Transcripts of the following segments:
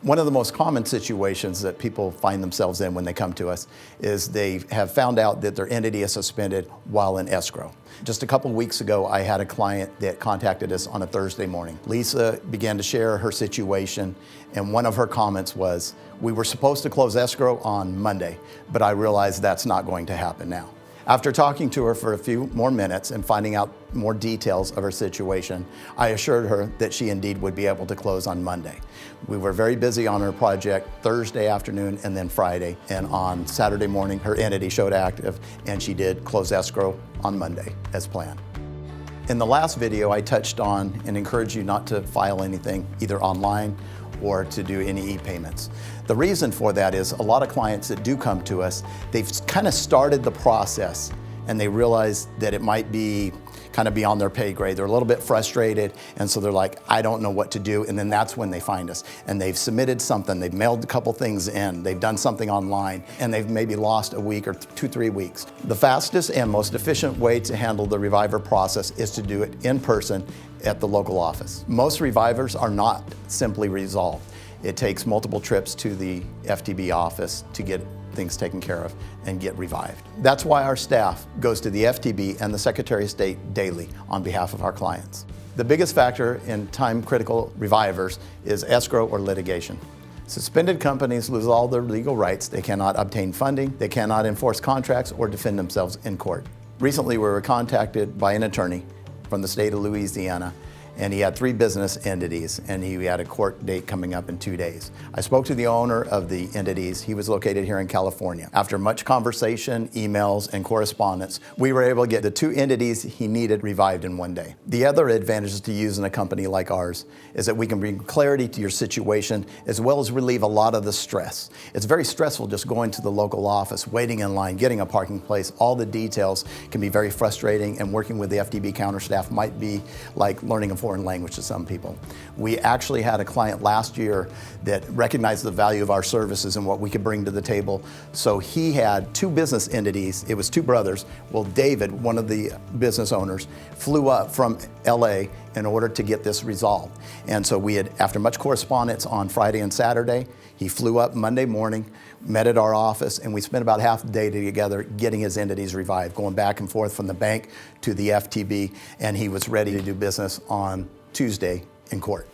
One of the most common situations that people find themselves in when they come to us is they have found out that their entity is suspended while in escrow. Just a couple of weeks ago, I had a client that contacted us on a Thursday morning. Lisa began to share her situation, and one of her comments was, "We were supposed to close escrow on Monday, but I realize that's not going to happen now." After talking to her for a few more minutes and finding out more details of her situation, I assured her that she indeed would be able to close on Monday. We were very busy on her project Thursday afternoon and then Friday, and on Saturday morning her entity showed active and she did close escrow on Monday as planned. In the last video, I touched on and encouraged you not to file anything either online or to do any e-payments. The reason for that is a lot of clients that do come to us, they've kind of started the process and they realize that it might be kind of beyond their pay grade. They're a little bit frustrated, and so they're like, I don't know what to do, and then that's when they find us. And they've submitted something, they've mailed a couple things in, they've done something online, and they've maybe lost a week or 2-3 weeks. The fastest and most efficient way to handle the Reviver process is to do it in person at the local office. Most Revivers are not simply resolved. It takes multiple trips to the FTB office to get things taken care of and get revived. That's why our staff goes to the FTB and the Secretary of State daily on behalf of our clients. The biggest factor in time-critical revivers is escrow or litigation. Suspended companies lose all their legal rights. They cannot obtain funding, they cannot enforce contracts or defend themselves in court. Recently, we were contacted by an attorney from the state of Louisiana, and he had 3 business entities, and he had a court date coming up in 2 days. I spoke to the owner of the entities. He was located here in California. After much conversation, emails, and correspondence, we were able to get the 2 entities he needed revived in 1 day. The other advantage to using a company like ours is that we can bring clarity to your situation as well as relieve a lot of the stress. It's very stressful just going to the local office, waiting in line, getting a parking place. All the details can be very frustrating, and working with the FTB counter staff might be like learning a foreign language to some people. We actually had a client last year that recognized the value of our services and what we could bring to the table. So he had 2 business entities. It was 2 brothers. Well, David, one of the business owners, flew up from LA in order to get this resolved. And so we had, after much correspondence on Friday and Saturday, he flew up Monday morning, met at our office, and we spent about half the day together getting his entities revived, going back and forth from the bank to the FTB, and he was ready to do business on Tuesday in court.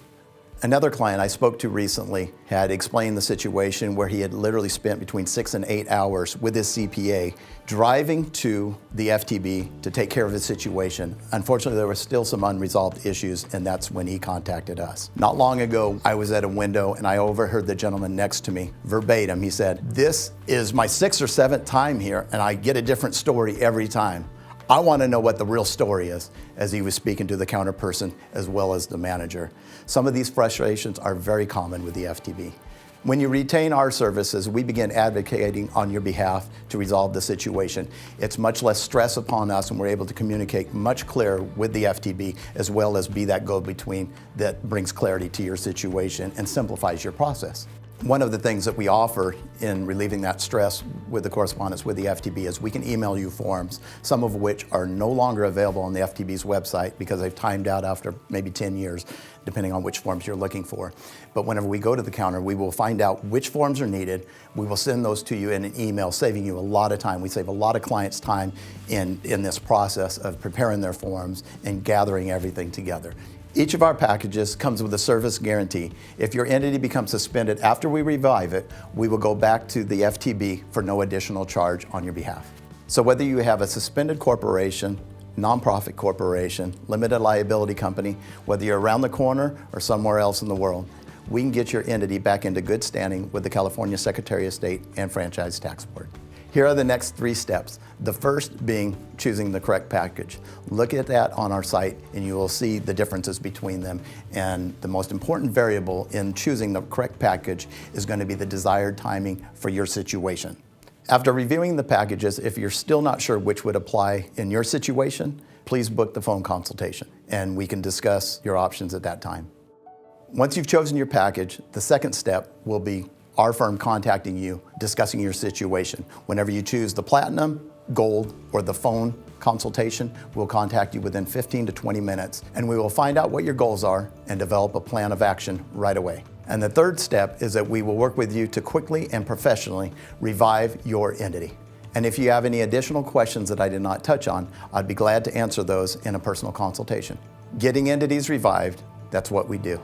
Another client I spoke to recently had explained the situation where he had literally spent between 6 and 8 hours with his CPA driving to the FTB to take care of his situation. Unfortunately, there were still some unresolved issues, and that's when he contacted us. Not long ago, I was at a window and I overheard the gentleman next to me verbatim. He said, "This is my 6th or 7th time here, and I get a different story every time. I want to know what the real story is," as he was speaking to the counterperson as well as the manager. Some of these frustrations are very common with the FTB. When you retain our services, we begin advocating on your behalf to resolve the situation. It's much less stress upon us, and we're able to communicate much clearer with the FTB as well as be that go-between that brings clarity to your situation and simplifies your process. One of the things that we offer in relieving that stress with the correspondence with the FTB is we can email you forms, some of which are no longer available on the FTB's website because they've timed out after maybe 10 years, depending on which forms you're looking for. But whenever we go to the counter, we will find out which forms are needed. We will send those to you in an email, saving you a lot of time. We save a lot of clients' time in this process of preparing their forms and gathering everything together. Each of our packages comes with a service guarantee. If your entity becomes suspended after we revive it, we will go back to the FTB for no additional charge on your behalf. So whether you have a suspended corporation, nonprofit corporation, limited liability company, whether you're around the corner or somewhere else in the world, we can get your entity back into good standing with the California Secretary of State and Franchise Tax Board. Here are the next 3 steps. The first being choosing the correct package. Look at that on our site and you will see the differences between them. And the most important variable in choosing the correct package is going to be the desired timing for your situation. After reviewing the packages, if you're still not sure which would apply in your situation, please book the phone consultation and we can discuss your options at that time. Once you've chosen your package, the second step will be our firm contacting you, discussing your situation. Whenever you choose the Platinum, Gold, or the phone consultation, we'll contact you within 15 to 20 minutes, and we will find out what your goals are and develop a plan of action right away. And the third step is that we will work with you to quickly and professionally revive your entity. And if you have any additional questions that I did not touch on, I'd be glad to answer those in a personal consultation. Getting entities revived, that's what we do.